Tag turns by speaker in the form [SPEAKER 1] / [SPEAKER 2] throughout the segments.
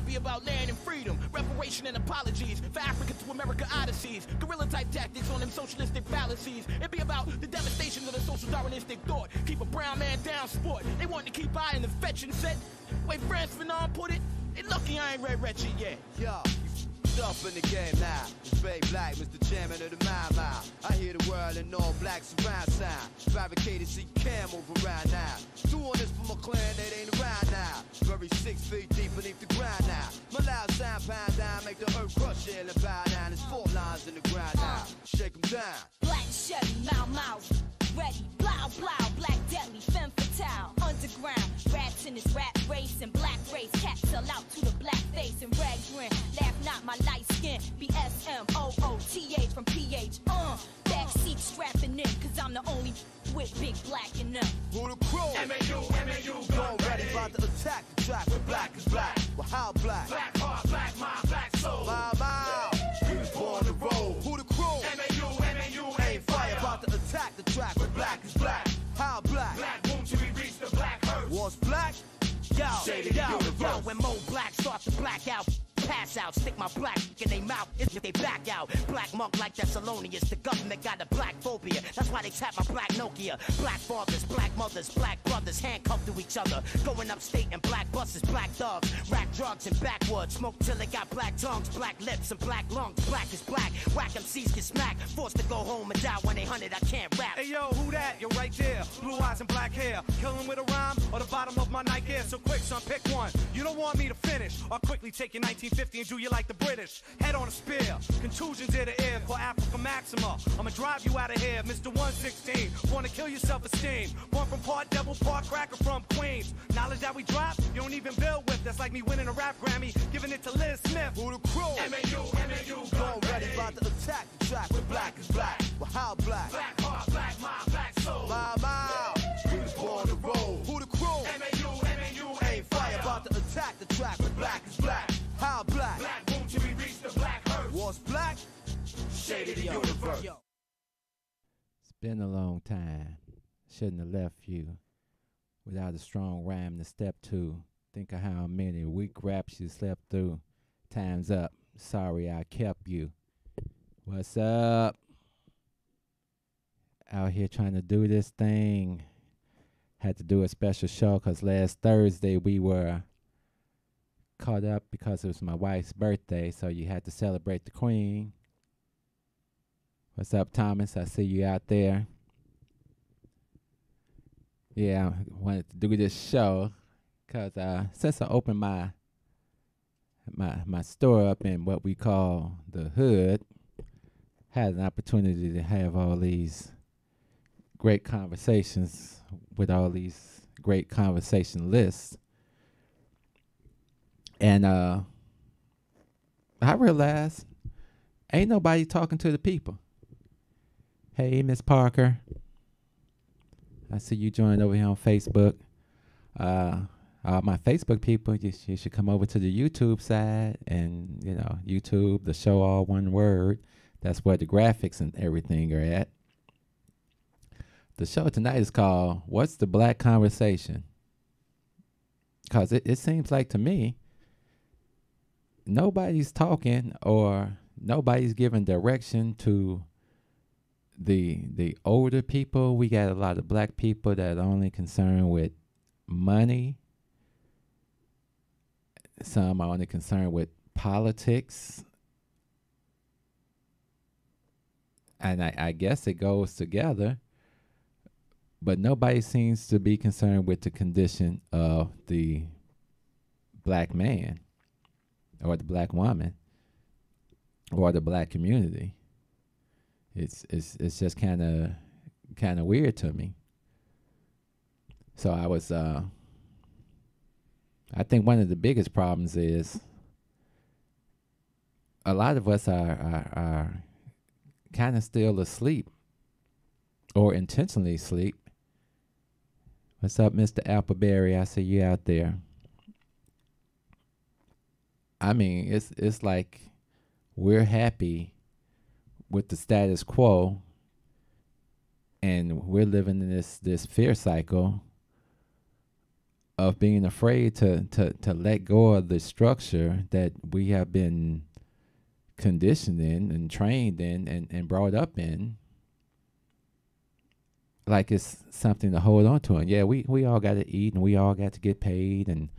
[SPEAKER 1] be about land and freedom, reparation and apologies for Africa to America odysseys, guerrilla-type tactics on them socialistic fallacies. It'd be about the devastation of the social Darwinistic thought. Keep a brown man down sport. They want to keep eyeing the fetching set. Way Frantz Fanon put it, they lucky I ain't read Wretched yet.
[SPEAKER 2] Yo. Up in the game now. It's Ray Black, Mr. Chairman of the Mile. I hear the world in all black surround sound. Fabricated so you can't move around now. Doing this for my clan that ain't around now. Very 6 feet deep beneath the ground now. My loud sound pound down, make the earth crush it and bow down. There's 4 lines in the ground now. Shake them down.
[SPEAKER 3] Black Chevy, Mouse, ready, blow, black deadly, femme fatale, underground, rats in this rap race and black race, cats sell out to the black face and red grin, laugh not my light skin, BSMOOTH from PH, backseat strapping in, cause I'm the only with big black in them.
[SPEAKER 2] Who the crew?
[SPEAKER 1] MAU,
[SPEAKER 2] gon' ready, about to attack the track with black is black. Well, how black?
[SPEAKER 1] Black heart, black mind, black soul.
[SPEAKER 2] Mile. We was born to roll. Who the crew?
[SPEAKER 1] MAU, ain't fire.
[SPEAKER 2] About to attack the track with black is black. How black?
[SPEAKER 1] Black boom till we reach the black hearse.
[SPEAKER 2] What's black?
[SPEAKER 1] Yo, when Mo Black start to black out, pass out, stick my black in they mouth, if they back out. Black monk like Thessalonians, the government got a black phobia. That's why they tap my black Nokia. Black fathers, black mothers, black brothers, handcuffed to each other. Going upstate in black buses, black dogs, rack drugs and backwoods. Smoke till they got black tongues, black lips and black lungs. Black is black, whack MCs get smacked. Forced to go home and die when they hunted, I can't rap.
[SPEAKER 4] Hey yo, who that? You're right there. Blue eyes and black hair. Killing with a rhyme or the bottom of my Nike Air. So quick, son, pick one. You don't want me to finish or quickly take your 1950 and do you like the British. Head on a spear. Contusions in the air for Africa Maxima. I'ma drive you out of here, Mr. 116. Wanna kill your self-esteem. Born from part devil, part cracker from Queens. Knowledge that we drop, you don't even build with. That's like me winning a rap Grammy, giving it to Liz Smith.
[SPEAKER 2] Who the crew?
[SPEAKER 1] MAU,
[SPEAKER 2] gon' ready, about to attack the track with black is black. Well, how black?
[SPEAKER 1] Black heart, black mind, black soul.
[SPEAKER 2] Mile. We was born to roll. Who the crew?
[SPEAKER 1] MAU, ain't fire.
[SPEAKER 2] About to attack the track with black is black. How black?
[SPEAKER 1] Black boom till we reach the black hearse.
[SPEAKER 2] What's black?
[SPEAKER 1] Shade of the universe.
[SPEAKER 5] It's been a long time. Shouldn't have left you without a strong rhyme to step to. Think of how many weak raps you slept through. Time's up. Sorry I kept you. What's up? Out here trying to do this thing. Had to do a special show because last Thursday we were caught up because it was my wife's birthday, so you had to celebrate the queen. What's up, Thomas? I see you out there. Yeah, I wanted to do this show because since I opened my store up in what we call the hood, had an opportunity to have all these great conversations with all these great conversationalists. And I realized ain't nobody talking to the people. Hey, Miss Parker. I see you joined over here on Facebook. My Facebook people, you should come over to the YouTube side and, YouTube, the show all one word. That's where the graphics and everything are at. The show tonight is called What's the Black Conversation? Because it seems like to me, nobody's talking or nobody's giving direction to the older people. We got a lot of black people that are only concerned with money. Some are only concerned with politics. And I guess it goes together. But nobody seems to be concerned with the condition of the black man or the black woman or the black community. It's just kind of weird to me. So I think one of the biggest problems is a lot of us are kind of still asleep or intentionally asleep. What's up, Mr. Appleberry? I see you out there. I mean, it's like we're happy with the status quo, and we're living in this fear cycle of being afraid to let go of the structure that we have been conditioned in and trained in and brought up in, like it's something to hold on to. And yeah, we all got to eat and we all got to get paid, and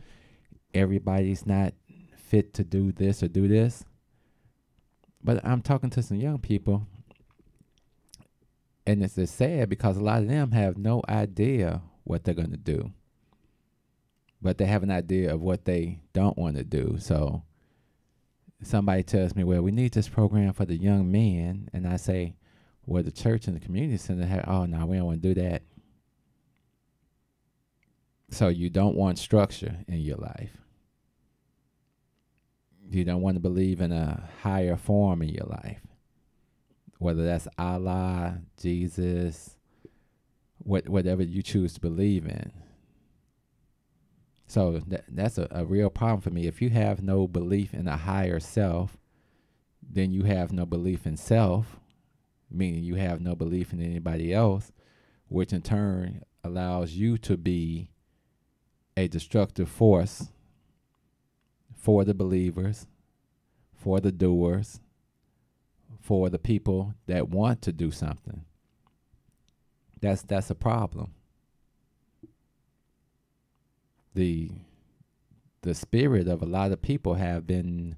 [SPEAKER 5] everybody's not fit to do this or do this. But I'm talking to some young people, and it's just sad because a lot of them have no idea what they're going to do, but they have an idea of what they don't want to do. So somebody tells me, well, we need this program for the young men. And I say, well, the church and the community center have, oh, no, we don't want to do that. So you don't want structure in your life. You don't want to believe in a higher form in your life, whether that's Allah, Jesus, whatever you choose to believe in. So that's a real problem for me. If you have no belief in a higher self, then you have no belief in self, meaning you have no belief in anybody else, which in turn allows you to be a destructive force for the believers, for the doers, for the people that want to do something. That's a problem. The spirit of a lot of people have been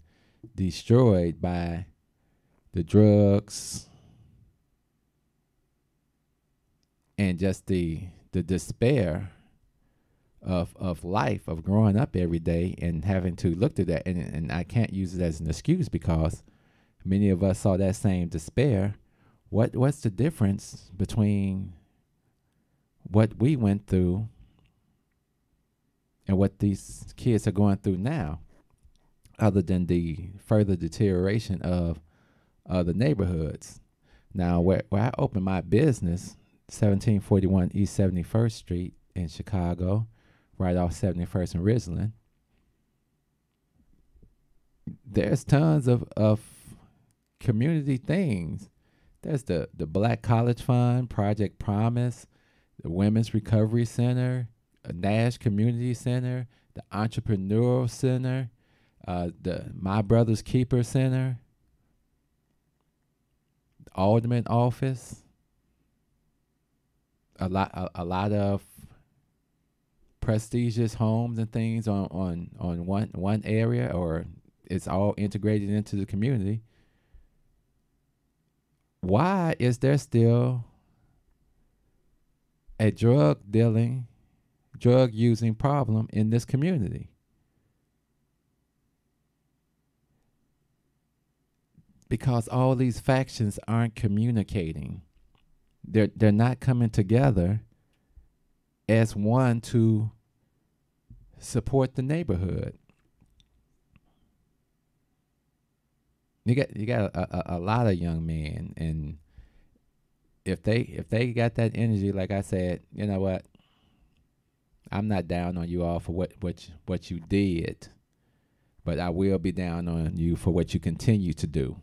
[SPEAKER 5] destroyed by the drugs and just the despair of life, of growing up every day and having to look through that. And I can't use it as an excuse because many of us saw that same despair. What's the difference between what we went through and what these kids are going through now, other than the further deterioration of the neighborhoods? Now, where I opened my business, 1741 East 71st Street in Chicago, right off 71st and Ridgeland, there's tons of community things. There's the Black College Fund, Project Promise, the Women's Recovery Center, Nash Community Center, the Entrepreneurial Center, the My Brother's Keeper Center, the Alderman Office, a lot of prestigious homes and things on one area, or it's all integrated into the community. Why is there still a drug using problem in this community? Because all these factions aren't communicating. They're not coming together as one to support the neighborhood. You got a lot of young men, and if they got that energy, like I said, you know what? I'm not down on you all for what you did, but I will be down on you for what you continue to do.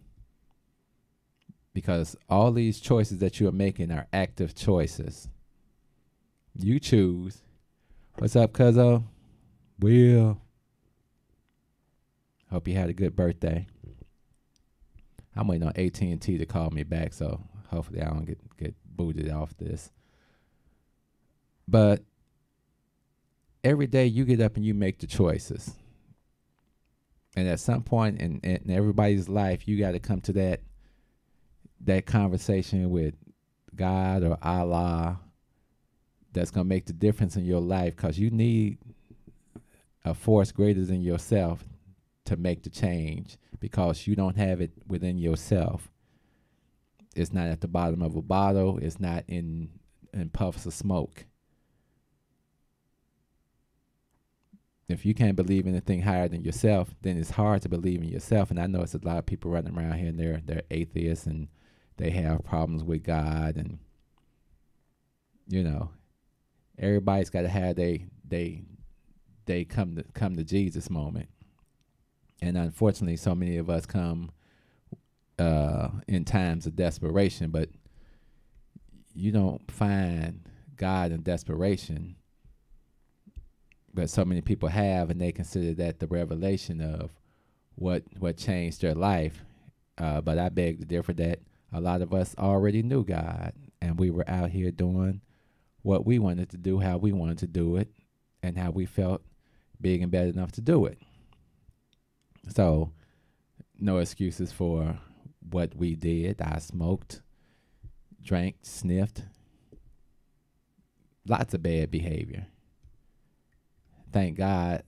[SPEAKER 5] Because all these choices that you are making are active choices. You choose. What's up, cuzzo? Will. Hope you had a good birthday. I'm waiting on AT&T to call me back, so hopefully I don't get booted off this. But every day you get up and you make the choices. And at some point in everybody's life, you got to come to that conversation with God or Allah that's going to make the difference in your life, because you need a force greater than yourself to make the change, because you don't have it within yourself. It's not at the bottom of a bottle. It's not in puffs of smoke. If you can't believe in anything higher than yourself, then it's hard to believe in yourself. And I know it's a lot of people running around here and they're atheists and they have problems with God, and you know, everybody's got to have they come to Jesus moment. And unfortunately, so many of us come in times of desperation, but you don't find God in desperation. but so many people have, and they consider that the revelation of what changed their life. But I beg to differ that a lot of us already knew God, and we were out here doing what we wanted to do, how we wanted to do it, and how we felt big and better enough to do it. So no excuses for what we did. I smoked, drank, sniffed, lots of bad behavior. Thank God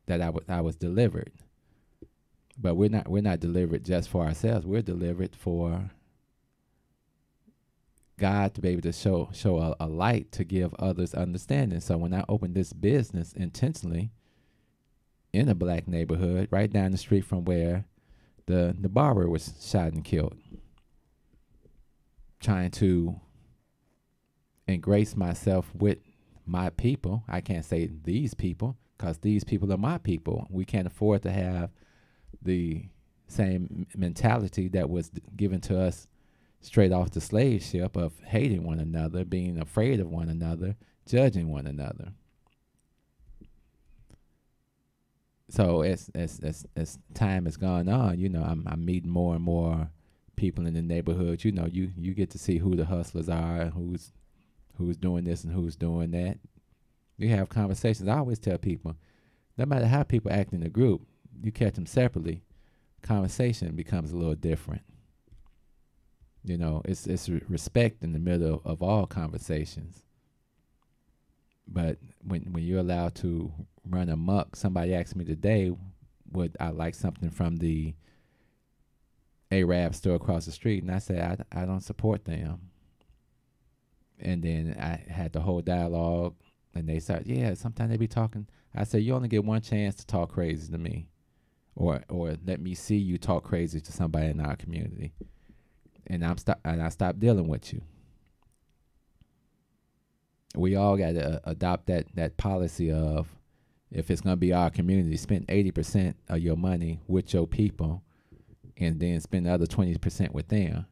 [SPEAKER 5] that I was delivered. But we're not delivered just for ourselves. We're delivered for God to be able to show a light to give others understanding. So when I opened this business intentionally in a black neighborhood, right down the street from where the barber was shot and killed, trying to engrace myself with my people. I can't say these people, because these people are my people. We can't afford to have the same mentality that was given to us straight off the slave ship of hating one another, being afraid of one another, judging one another. So as time has gone on, you know, I'm meeting more and more people in the neighborhood. You know, you get to see who the hustlers are, and who's doing this and who's doing that. You have conversations. I always tell people, no matter how people act in a group, you catch them separately, conversation becomes a little different. You know, it's respect in the middle of all conversations. But when you're allowed to run amok, somebody asked me today, would I like something from the Arab store across the street? And I said, I don't support them. And then I had the whole dialogue, and they said, yeah, sometimes they be talking. I said, you only get one chance to talk crazy to me, or let me see you talk crazy to somebody in our community, and I stopped dealing with you. We all got to adopt that policy of, if it's going to be our community, spend 80% of your money with your people, and then spend the other 20% with them.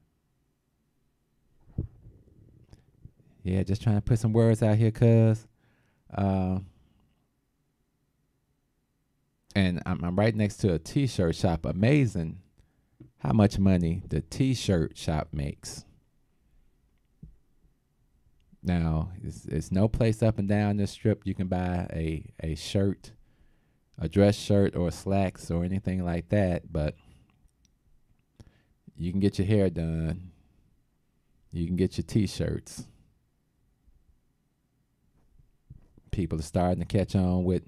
[SPEAKER 5] Yeah, just trying to put some words out here, cuz. And I'm right next to a T-shirt shop. Amazing how much money the T-shirt shop makes. Now, it's no place up and down this strip you can buy a shirt, a dress shirt or slacks or anything like that, but you can get your hair done. You can get your T-shirts. People are starting to catch on with,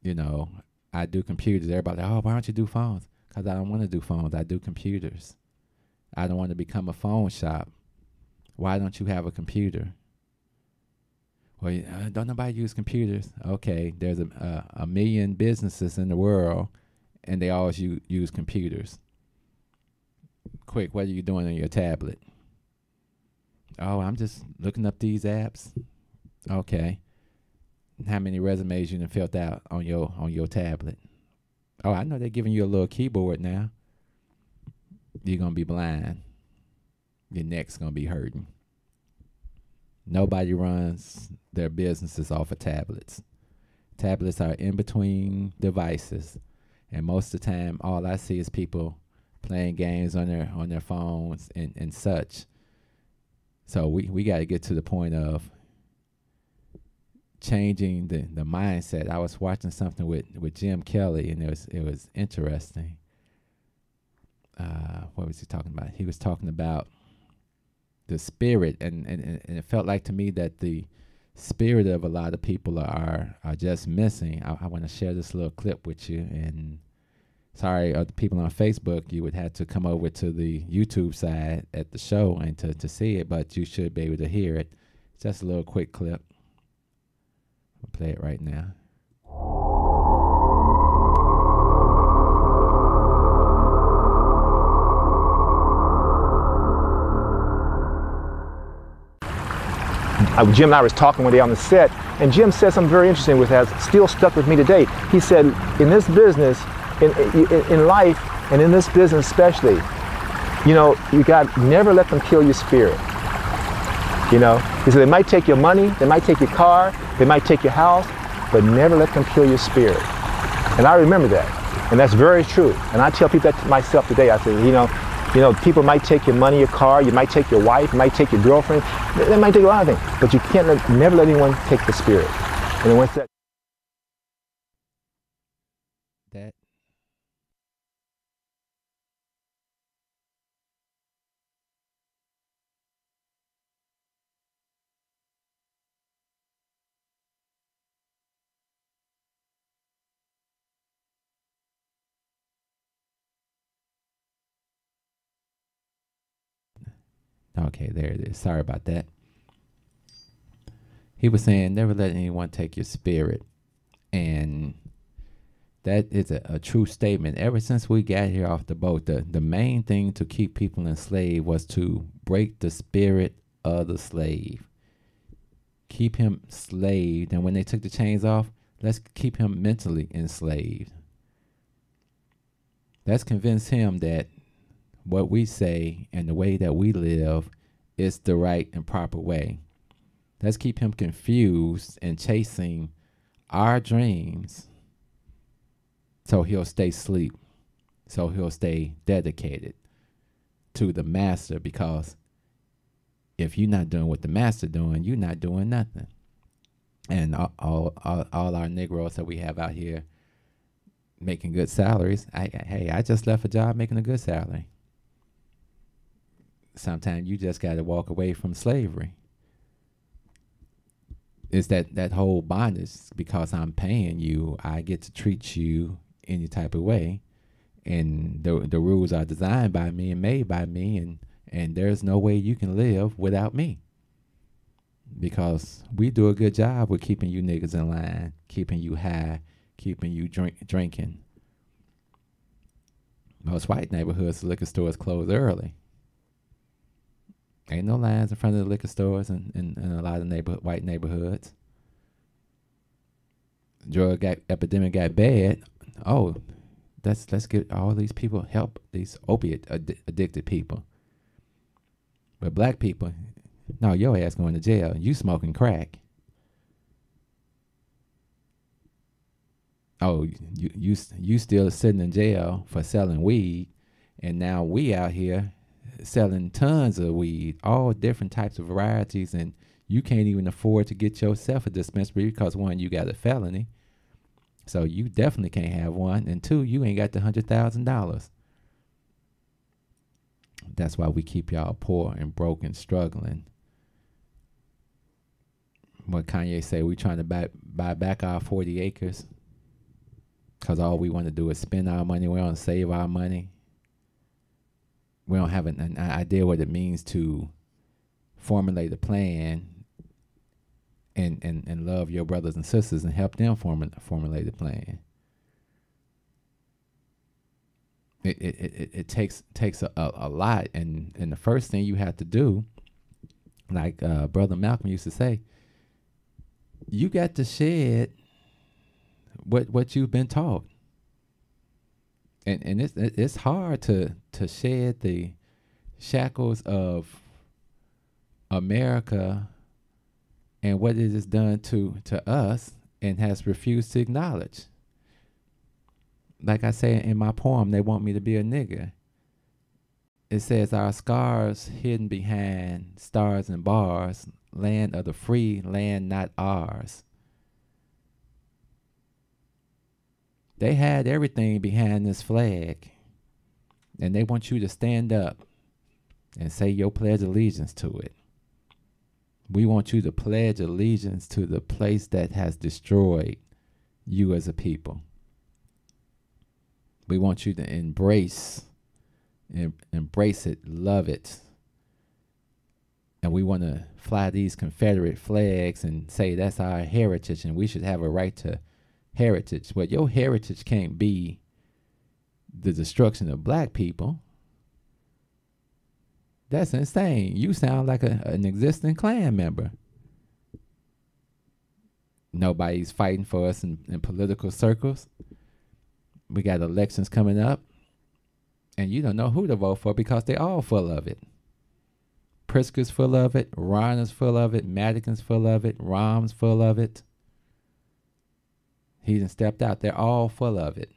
[SPEAKER 5] you know, I do computers. Everybody, oh, why don't you do phones? Because I don't want to do phones. I do computers. I don't want to become a phone shop. Why don't you have a computer? Well, don't nobody use computers. Okay, there's a million businesses in the world, and they always use computers. Quick, what are you doing on your tablet? Oh, I'm just looking up these apps. Okay. How many resumes you done filled out on your tablet? Oh, I know they're giving you a little keyboard now. You're going to be blind. Your neck's going to be hurting. Nobody runs their businesses off of tablets. Tablets are in between devices. And most of the time, all I see is people playing games on their phones and such. So we got to get to the point of changing the mindset. I was watching something with Jim Kelly, and it was interesting. What was he talking about? He was talking about the spirit, and it felt like to me that the spirit of a lot of people are just missing. I want to share this little clip with you, and sorry, the people on Facebook, you would have to come over to the YouTube side at the show and to see it, but you should be able to hear it. It's just a little quick clip. I'll play it right now.
[SPEAKER 6] Jim and I was talking one day on the set, and Jim said something very interesting with that, still stuck with me today. He said, in this business, in life, and in this business especially, you know, you got never let them kill your spirit. You know, he said they might take your money, they might take your car, they might take your house, but never let them kill your spirit. And I remember that, and that's very true. And I tell people that to myself today. I say, you know, people might take your money, your car, you might take your wife, you might take your girlfriend, they might take a lot of things, but you can't never let anyone take the spirit. And then once that.
[SPEAKER 5] Okay, there it is. Sorry about that. He was saying, never let anyone take your spirit. And that is a true statement. Ever since we got here off the boat, the main thing to keep people enslaved was to break the spirit of the slave. Keep him slaved. And when they took the chains off, let's keep him mentally enslaved. Let's convince him that what we say and the way that we live is the right and proper way. Let's keep him confused and chasing our dreams so he'll stay asleep, so he'll stay dedicated to the master, because if you're not doing what the master doing, you're not doing nothing. And all our Negroes that we have out here making good salaries, I just left a job making a good salary. Sometimes you just got to walk away from slavery. It's that whole bondage. Because I'm paying you, I get to treat you any type of way. And the rules are designed by me and made by me. And there's no way you can live without me. Because we do a good job with keeping you niggas in line, keeping you high, keeping you drinking. Most white neighborhoods, the liquor stores close early. Ain't no lines in front of the liquor stores in a lot of white neighborhoods. Drug epidemic got bad. Oh, let's get all these people help, these opiate addicted people. But black people, no, your ass going to jail. You smoking crack. Oh, you still sitting in jail for selling weed, and now we out here selling tons of weed, all different types of varieties, and you can't even afford to get yourself a dispensary because, one, you got a felony, so you definitely can't have one, and two, you ain't got the $100,000. That's why we keep y'all poor and broke and struggling. What Kanye say, we trying to buy back our 40 acres because all we want to do is spend our money. We don't save our money. We don't have an idea what it means to formulate a plan and love your brothers and sisters and help them formulate a plan. It takes a lot, and the first thing you have to do, like Brother Malcolm used to say, you got to shed what you've been taught. And it's hard to shed the shackles of America and what it has done to us and has refused to acknowledge. Like I say in my poem, They Want Me to Be a Nigger. It says, our scars hidden behind stars and bars, land of the free, land not ours. They had everything behind this flag, and they want you to stand up and say your pledge allegiance to it. We want you to pledge allegiance to the place that has destroyed you as a people. We want you to embrace it, love it. And we want to fly these Confederate flags and say that's our heritage and we should have a right to heritage. But your heritage can't be the destruction of black people. That's insane. You sound like an existing Klan member. Nobody's fighting for us in political circles. We got elections coming up, and you don't know who to vote for because they're all full of it. Pritzker's full of it. Ron is full of it. Madigan's full of it. Rahm's full of it. He done stepped out. They're all full of it.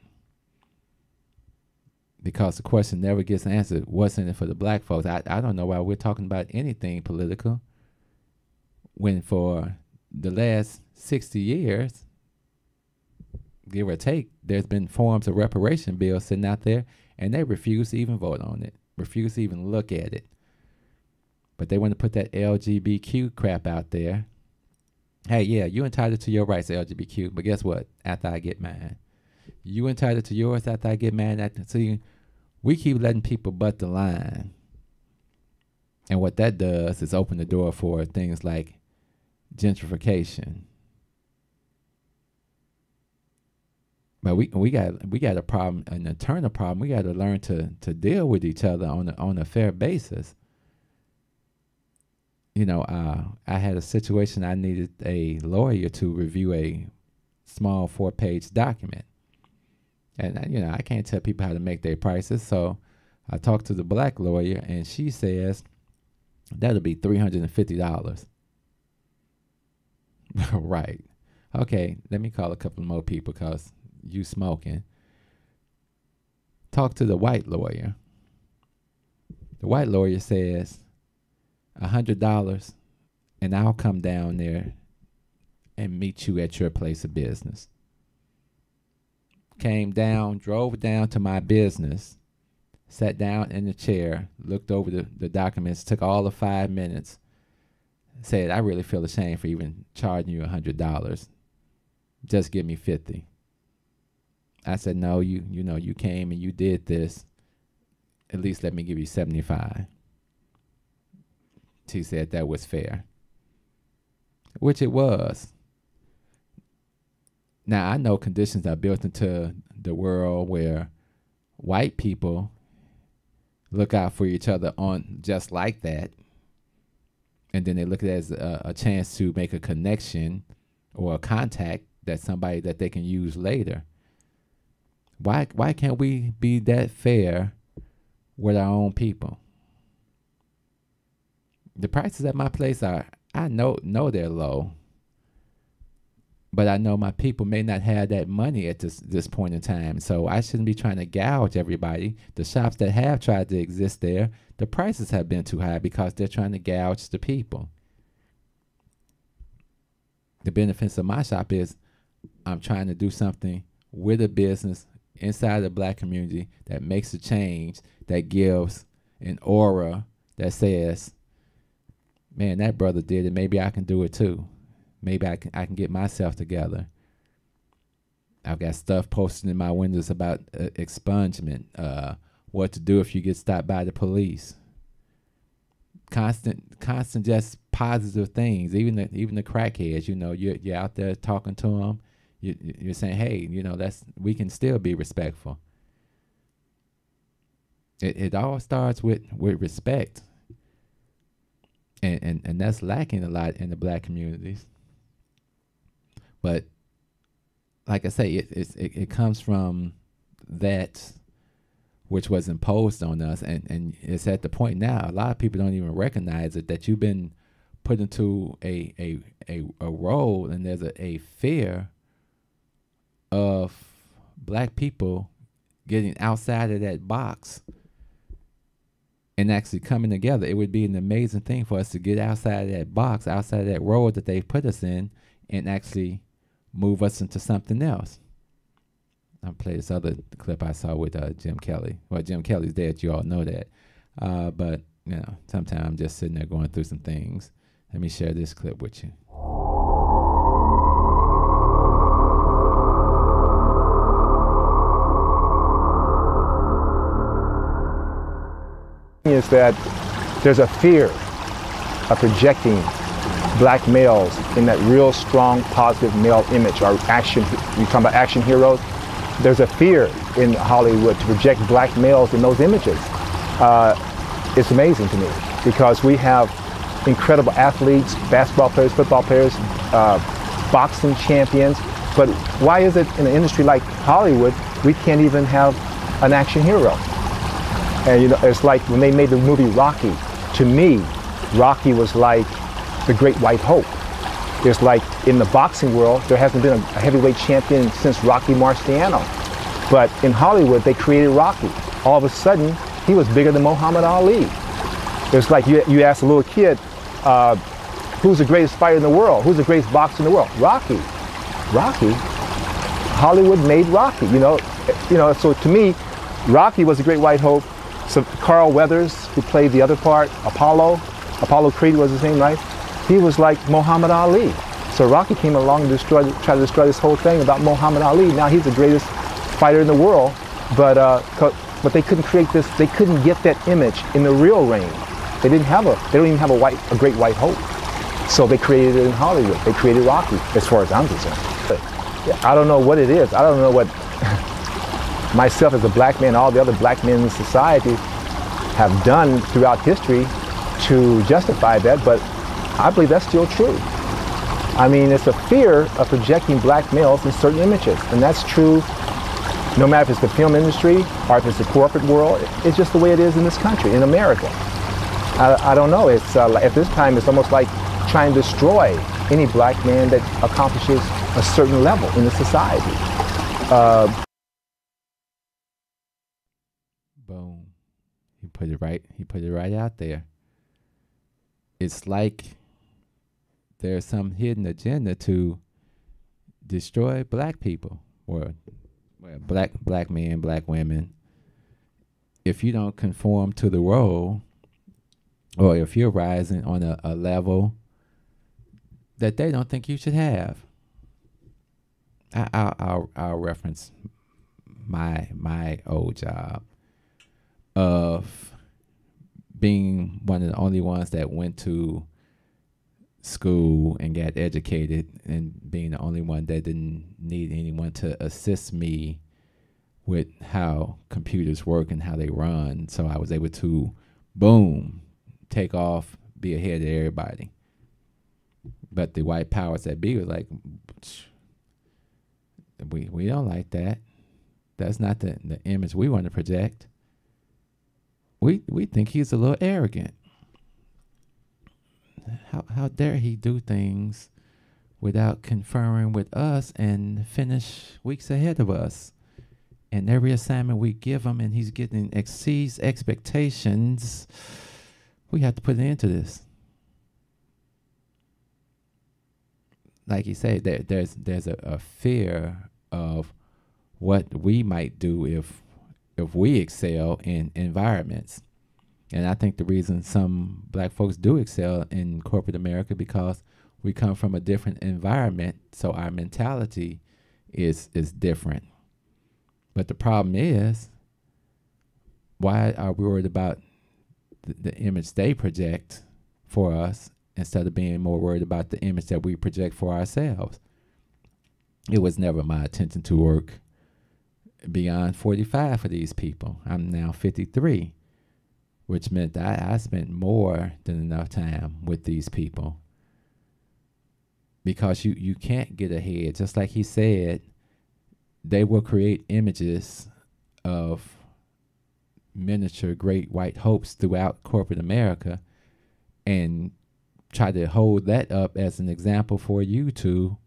[SPEAKER 5] Because the question never gets answered, what's in it for the black folks? I don't know why we're talking about anything political when for the last 60 years, give or take, there's been forms of reparation bills sitting out there, and they refuse to even vote on it, refuse to even look at it. But they want to put that LGBTQ crap out there. Hey, yeah, you entitled to your rights, LGBTQ, but guess what? After I get mine. You entitled to yours after I get mine. See, we keep letting people butt the line. And what that does is open the door for things like gentrification. But we got a problem, an internal problem. We got to learn to deal with each other on a fair basis. You know, I had a situation. I needed a lawyer to review a small 4-page document, and you know, I can't tell people how to make their prices. So I talked to the black lawyer, and she says that'll be $350. Right? Okay, let me call a couple more people because you smoking. Talk to the white lawyer. The white lawyer says $100, and I'll come down there and meet you at your place of business. Came down, drove down to my business, sat down in the chair, looked over the documents, took all of 5 minutes, said, I really feel ashamed for even charging you $100. Just give me 50. I said, no, you know, you came and you did this. At least let me give you 75. She said that was fair, which it was. Now, I know conditions are built into the world where white people look out for each other on just like that, and then they look at it as a chance to make a connection or a contact that somebody that they can use later. Why can't we be that fair with our own people? The prices at my place are, I know they're low, but I know my people may not have that money at this point in time, so I shouldn't be trying to gouge everybody. The shops that have tried to exist there, the prices have been too high because they're trying to gouge the people. The benefits of my shop is I'm trying to do something with a business inside the black community that makes a change, that gives an aura that says, man, that brother did it. Maybe I can do it too. Maybe I can get myself together. I've got stuff posted in my windows about expungement, what to do if you get stopped by the police. Constant just positive things. Even the crackheads, you know, you're out there talking to them. You're saying, hey, you know, we can still be respectful. It all starts with respect. And that's lacking a lot in the black communities. But like I say, it comes from that which was imposed on us, and it's at the point now a lot of people don't even recognize it, that you've been put into a role, and there's a fear of black people getting outside of that box and actually coming together. It would be an amazing thing for us to get outside of that box, outside of that role that they've put us in, and actually move us into something else. I'll play this other clip I saw with Jim Kelly. Well, Jim Kelly's dead, you all know that. But, you know, sometimes I'm just sitting there going through some things. Let me share this clip with you.
[SPEAKER 6] Is that there's a fear of projecting black males in that real strong positive male image, or action. You talk about action heroes. There's a fear in Hollywood to project black males in those images. It's amazing to me because we have incredible athletes, basketball players, football players, boxing champions, but why is it in an industry like Hollywood we can't even have an action hero? And you know, it's like when they made the movie Rocky, to me, Rocky was like the great white hope. There's like in the boxing world, there hasn't been a heavyweight champion since Rocky Marciano. But in Hollywood, they created Rocky. All of a sudden, he was bigger than Muhammad Ali. It's like you ask a little kid, who's the greatest fighter in the world? Who's the greatest boxer in the world? Rocky. Rocky? Hollywood made Rocky, you know. So to me, Rocky was a great white hope. So Carl Weathers, who played the other part, Apollo Creed was his name, right? He was like Muhammad Ali. So Rocky came along and tried to destroy this whole thing about Muhammad Ali. Now he's the greatest fighter in the world, but they couldn't create this. They couldn't get that image in the real ring. They don't even have a great white hope. So they created it in Hollywood. They created Rocky, as far as I'm concerned. But I don't know what it is. I don't know what myself as a black man, all the other black men in society have done throughout history to justify that, but I believe that's still true. I mean, it's a fear of projecting black males in certain images, and that's true no matter if it's the film industry or if it's the corporate world. It's just the way it is in this country, in America. I don't know. It's at this time, it's almost like trying to destroy any black man that accomplishes a certain level in the society.
[SPEAKER 5] Boom. He put it right out there. It's like there's some hidden agenda to destroy black people, or black men, black women. If you don't conform to the role, or if you're rising on a level that they don't think you should have. I'll reference my old job of being one of the only ones that went to school and got educated, and being the only one that didn't need anyone to assist me with how computers work and how they run. So I was able to, boom, take off, be ahead of everybody. But the white powers that be was like, we don't like that. That's not the image we want to project. We think he's a little arrogant. How dare he do things without conferring with us and finish weeks ahead of us? And every assignment we give him and he's getting exceeds expectations, we have to put an end to this. Like you say, there's a fear of what we might do if we excel in environments. And I think the reason some black folks do excel in corporate America because we come from a different environment, so our mentality is different. But the problem is, why are we worried about the image they project for us instead of being more worried about the image that we project for ourselves? It was never my intention to work beyond 45 for these people. I'm now 53, which meant that I spent more than enough time with these people. Because you can't get ahead. Just like he said, they will create images of miniature great white hopes throughout corporate America and try to hold that up as an example for you to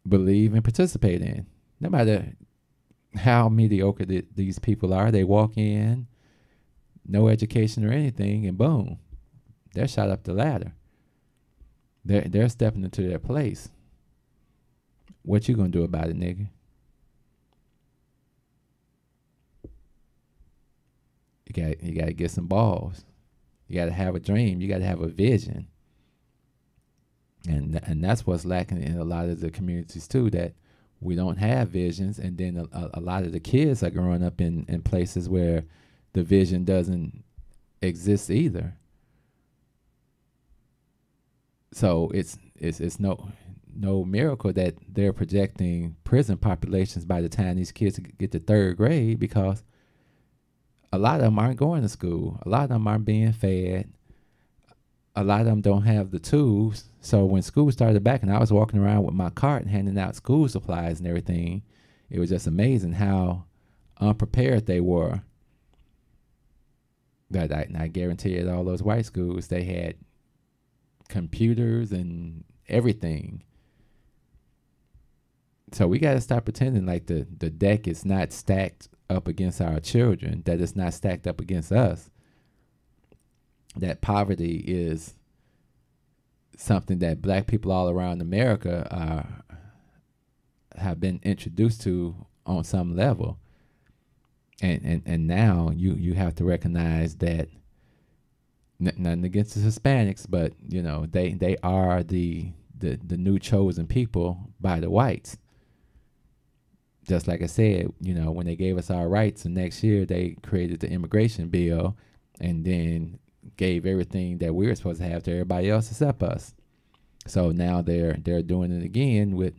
[SPEAKER 5] believe and participate in. No matter how mediocre these people are, they walk in, no education or anything, and boom, they're shot up the ladder. They're stepping into their place. What you gonna do about it, nigga? You gotta get some balls. You gotta have a dream. You gotta have a vision. And that's what's lacking in a lot of the communities too, that we don't have visions, and then a lot of the kids are growing up in places where the vision doesn't exist either. So it's no miracle that they're projecting prison populations by the time these kids get to third grade, because a lot of them aren't going to school. A lot of them aren't being fed. A lot of them don't have the tools. So when school started back and I was walking around with my cart and handing out school supplies and everything, it was just amazing how unprepared they were. But I guarantee you, at all those white schools, they had computers and everything. So we got to stop pretending like the deck is not stacked up against our children, that it's not stacked up against us, that poverty is something that black people all around America have been introduced to on some level. And now you have to recognize that nothing against the Hispanics, but you know they are the new chosen people by the whites. Just like I said, you know, when they gave us our rights, and next year they created the immigration bill, and then gave everything that we were supposed to have to everybody else except us. So now they're doing it again with,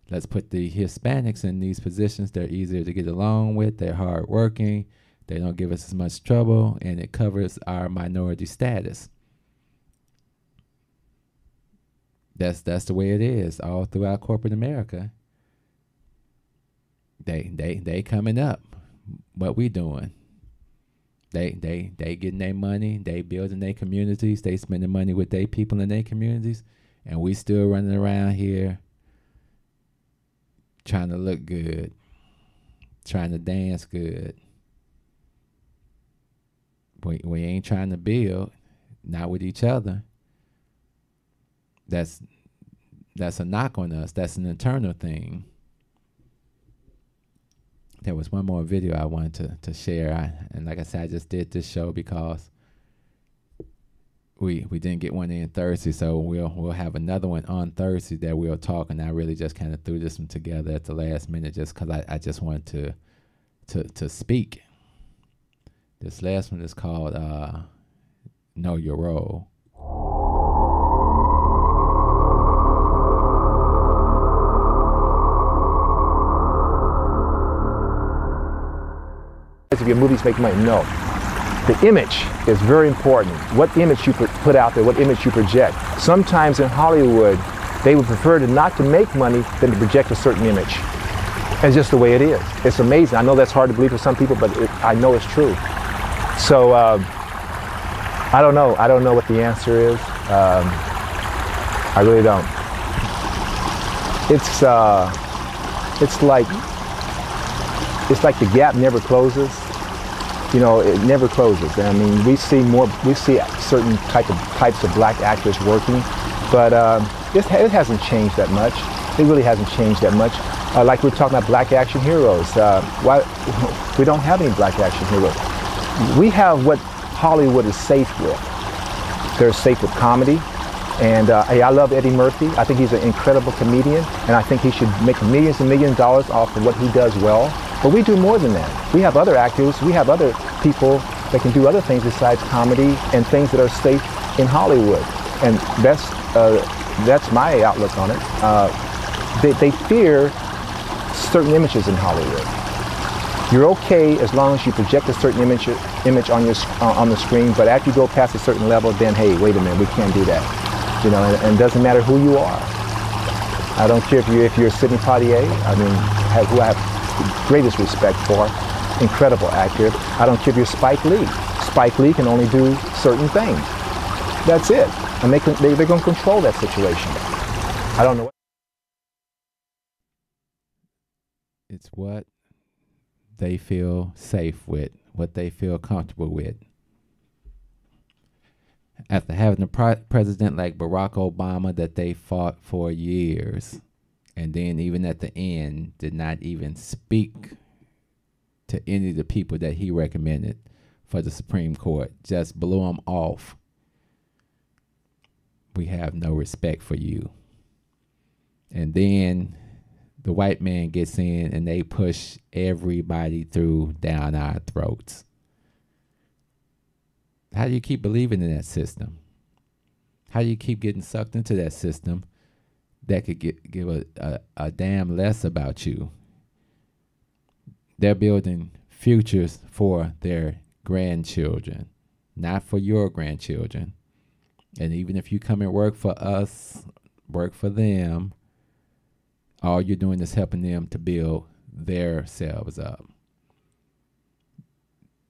[SPEAKER 5] let's put the Hispanics in these positions. They're easier to get along with. They're hardworking. They don't give us as much trouble, and it covers our minority status. That's the way it is all throughout corporate America. They coming up. What we doing? They getting their money. They building their communities. They spending money with their people in their communities, and we still running around here trying to look good, trying to dance good. We ain't trying to build, not with each other. That's a knock on us. That's an internal thing. There was one more video I wanted to share. And like I said, I just did this show because we didn't get one in Thursday, so we'll have another one on Thursday that we'll talk. And I really just kind of threw this one together at the last minute just because I just wanted to speak. This last one is called Know Your Role.
[SPEAKER 6] If your movies make money, no. The image is very important. What image you put out there, what image you project. Sometimes in Hollywood, they would prefer not to make money than to project a certain image. It's just the way it is. It's amazing. I know that's hard to believe for some people, but I know it's true. So I don't know. I don't know what the answer is. I really don't. It's like the gap never closes. You know, it never closes. I mean, we see certain types of black actors working, but it hasn't changed that much. It really hasn't changed that much. Like we're talking about black action heroes. Why we don't have any black action heroes? We have what Hollywood is safe with. They're safe with comedy. And hey, I love Eddie Murphy. I think he's an incredible comedian, and I think he should make millions and millions of dollars off of what he does well. But we do more than that. We have other actors, we have other people that can do other things besides comedy and things that are safe in Hollywood. And that's my outlook on it. They fear certain images in Hollywood. You're okay as long as you project a certain image on the screen, but after you go past a certain level, then hey, wait a minute, we can't do that. You know, and it doesn't matter who you are. I don't care if you're Sidney Poitier. I mean, who I have the greatest respect for, incredible actor. I don't care if you're Spike Lee. Spike Lee can only do certain things. That's it, and they're going to control that situation. I don't know.
[SPEAKER 5] It's what they feel safe with, what they feel comfortable with. After having a president like Barack Obama that they fought for years, and then even at the end did not even speak to any of the people that he recommended for the Supreme Court, just blew them off. We have no respect for you. And then the white man gets in and they push everybody through down our throats. How do you keep believing in that system? How do you keep getting sucked into that system that could give a damn less about you? They're building futures for their grandchildren, not for your grandchildren. And even if you come and work for us, work for them, all you're doing is helping them to build their selves up.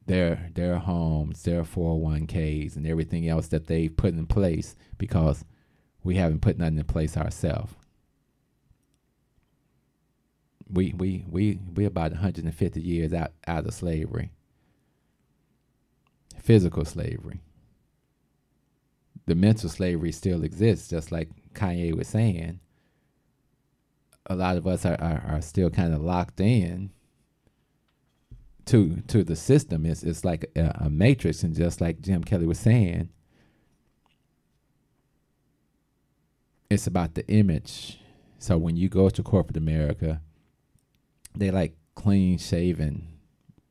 [SPEAKER 5] Their homes, their 401ks, and everything else that they've put in place, because we haven't put nothing in place ourselves. We about 150 years out of slavery. Physical slavery. The mental slavery still exists, just like Kanye was saying. A lot of us are still kind of locked in to the system. It's like a matrix, and just like Jim Kelly was saying, it's about the image. So when you go to corporate America, they like clean-shaven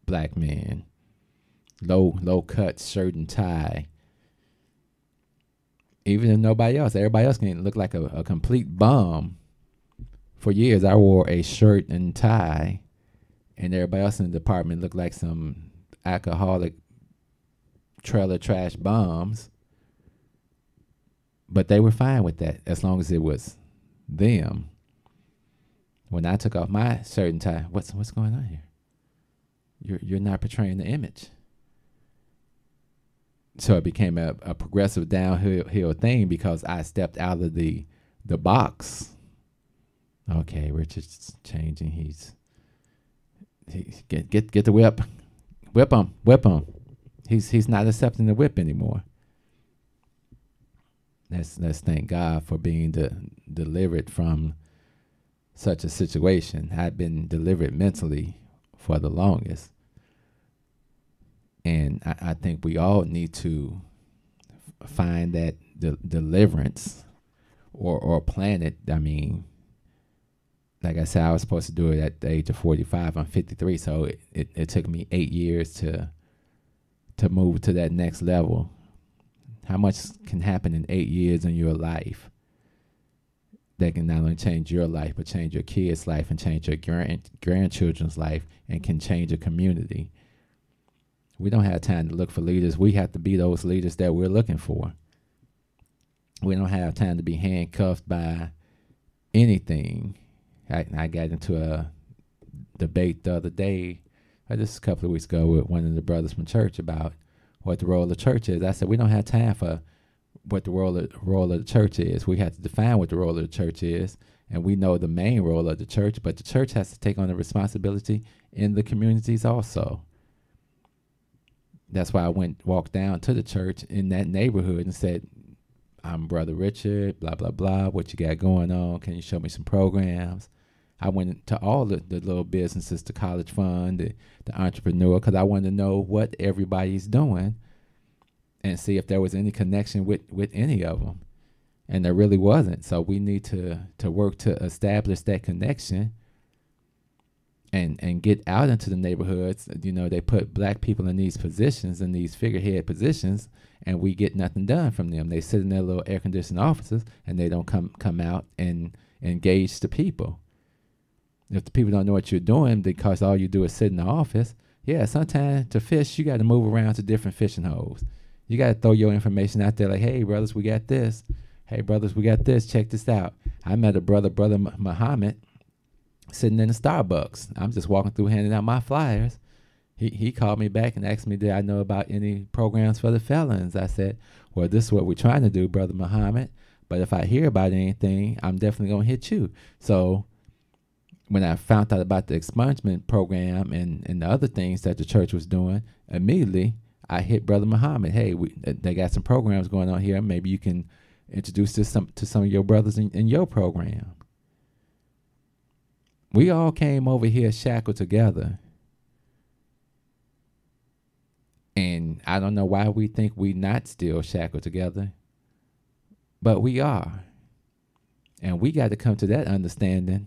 [SPEAKER 5] black men, low cut shirt and tie. Even if everybody else can look like a complete bum. For years, I wore a shirt and tie, and everybody else in the department looked like some alcoholic trailer trash bums. But they were fine with that as long as it was them. When I took off my shirt and tie, what's going on here? You're not portraying the image. So it became a progressive downhill thing because I stepped out of the box. Okay, Richard's changing. He get the whip, whip him. He's not accepting the whip anymore. Let's thank God for being delivered from such a situation. I've been delivered mentally for the longest. And I think we all need to find that deliverance or plan it. I mean, like I said, I was supposed to do it at the age of 45. I'm 53, so it took me 8 years to move to that next level. How much can happen in 8 years in your life that can not only change your life, but change your kids' life and change your grandchildren's life and can change a community? We don't have time to look for leaders. We have to be those leaders that we're looking for. We don't have time to be handcuffed by anything. I got into a debate the other day, or just a couple of weeks ago, with one of the brothers from church about what the role of the church is. I said, we don't have time for what the role of the church is. We have to define what the role of the church is, and we know the main role of the church, but the church has to take on the responsibility in the communities also. That's why I walked down to the church in that neighborhood and said, I'm Brother Richard, blah, blah, blah. What you got going on? Can you show me some programs? I went to all the little businesses, the college fund, the entrepreneur, because I wanted to know what everybody's doing and see if there was any connection with any of them. And there really wasn't. So we need to work to establish that connection and get out into the neighborhoods. You know, they put black people in these positions, in these figurehead positions, and we get nothing done from them. They sit in their little air-conditioned offices, and they don't come out and engage the people. If the people don't know what you're doing because all you do is sit in the office, yeah, sometimes to fish, you got to move around to different fishing holes. You got to throw your information out there like, hey, brothers, we got this. Hey, brothers, we got this. Check this out. I met a brother Muhammad, sitting in a Starbucks. I'm just walking through handing out my flyers. He called me back and asked me, did I know about any programs for the felons? I said, well, this is what we're trying to do, Brother Muhammad. But if I hear about anything, I'm definitely going to hit you. So when I found out about the expungement program and the other things that the church was doing, immediately I hit Brother Muhammad. Hey, they got some programs going on here. Maybe you can introduce this to some of your brothers in your program. We all came over here shackled together. And I don't know why we think we not still shackled together, but we are. And we got to come to that understanding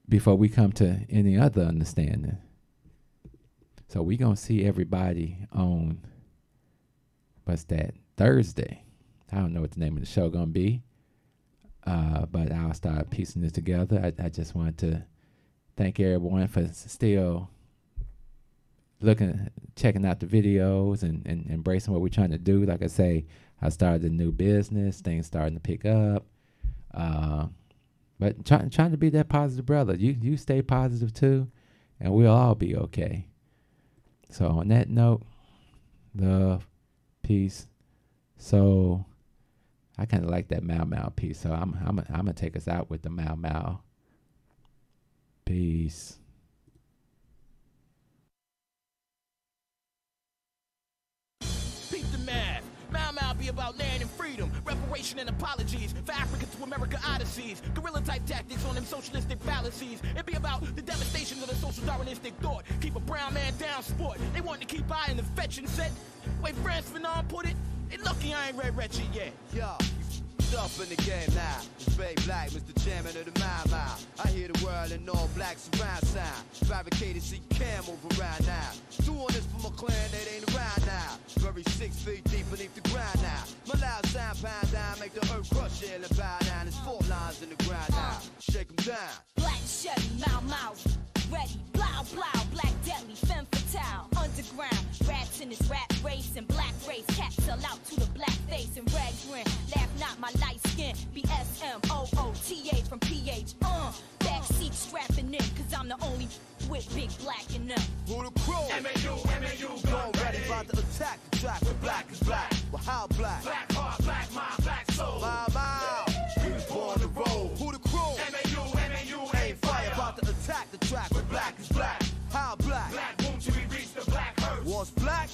[SPEAKER 5] before we come to any other understanding. So we going to see everybody on, what's that, Thursday. I don't know what the name of the show going to be, but I'll start piecing this together. I just wanted to thank everyone for still checking out the videos and embracing what we're trying to do. Like I say, I started a new business, things starting to pick up. But trying to be that positive brother. You stay positive too, and we'll all be okay. So on that note, love, peace, soul, I kind of like that Mau Mau piece, so I'm gonna take us out with the Mau Mau. Peace.
[SPEAKER 7] Beat the math. Mau Mau be about land and freedom, reparation and apologies for Africa to America odysseys, guerrilla type tactics on them socialistic fallacies. It be about the devastation of the social Darwinistic thought. Keep a brown man down sport. They want to keep eyeing the fetching set. Way Frantz Fanon put it, they lucky I ain't read Wretched yet.
[SPEAKER 2] Yo, up in the game now. It's Bay Black, Mr. Chairman of the Mau Mau. I hear the world in all black surround sound. Fabricated so you can't move around now. Doing this for my clan that ain't around now. Very 6 feet deep beneath the ground now. My loud sound pound down, make the earth crush it and bow down. There's 4 lines in the ground now. Shake 'em down.
[SPEAKER 3] Black Chevy, Mau Mau, ready, blow, blow, black deadly, femme fatale, underground, rats in this rap race and black race, cats sell out to the black face and red grin, laugh not my light skin, BSMOOTH from PH, backseat strapping in, cause I'm the only with big black in them.
[SPEAKER 2] Who the crew?
[SPEAKER 7] MAU,
[SPEAKER 2] Gon' ready, about to attack the track where black is black. Well, how black?
[SPEAKER 7] Black heart, black mind, black soul.
[SPEAKER 2] Mau Mau, we was born to roll. Who the crew?
[SPEAKER 7] MAU,
[SPEAKER 2] Ain't fire, about to attack the track where black is black. How black?
[SPEAKER 7] Black boom till we reach the black hearse.
[SPEAKER 2] What's black?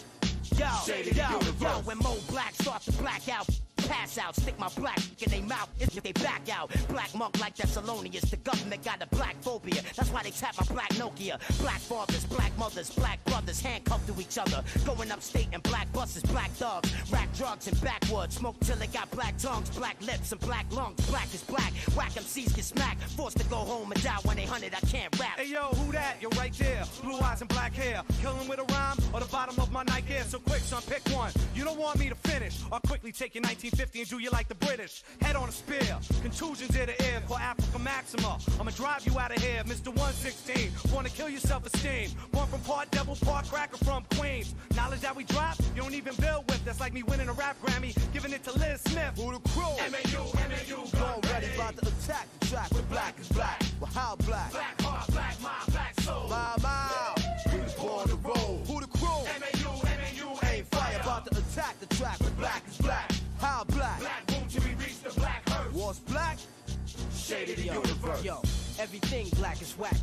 [SPEAKER 1] Yo,
[SPEAKER 2] Shaded
[SPEAKER 1] yo,
[SPEAKER 2] universe.
[SPEAKER 1] when Mo Black start to black out, pass out, stick my black in they mouth if they back out. Black monk like Thessalonians, the government got a black phobia. That's why they tap my black Nokia. Black fathers, black mothers, black brothers, handcuffed to each other. Going upstate in black buses, black dogs, rack drugs and backwoods. Smoke till they got black tongues, black lips and black lungs. Black is black, whack MCs get smacked. Forced to go home and die when they hunted, I can't rap.
[SPEAKER 4] Hey yo, who that? You're right there. Blue eyes and black hair. Killing with a rhyme or the bottom of my Nike Air. So quick, son, pick one. You don't want me to finish or quickly take your 1950 and do you like the British. Head on a spear. Contusions in the air for Africa Maxima. I'ma drive you out of here, Mr. 116. Wanna kill your self-esteem. One from part devil, part cracker from Queens. Knowledge that we drop, you don't even build with. That's like me winning a rap Grammy, giving it to Liz Smith.
[SPEAKER 2] Who the crew?
[SPEAKER 7] MAU,
[SPEAKER 2] Gon' ready, about to attack the track where black is black. Well, how black?
[SPEAKER 7] Black heart, black mind, black soul.
[SPEAKER 2] Mau Mau, we was born to roll. Who the crew?
[SPEAKER 7] MAU,
[SPEAKER 2] Ain't fire, about to attack the track where black is black. How black?
[SPEAKER 7] Black boom till we reach the black hearse.
[SPEAKER 2] What's black?
[SPEAKER 7] Shaded universe.
[SPEAKER 8] Yo, everything black is whack.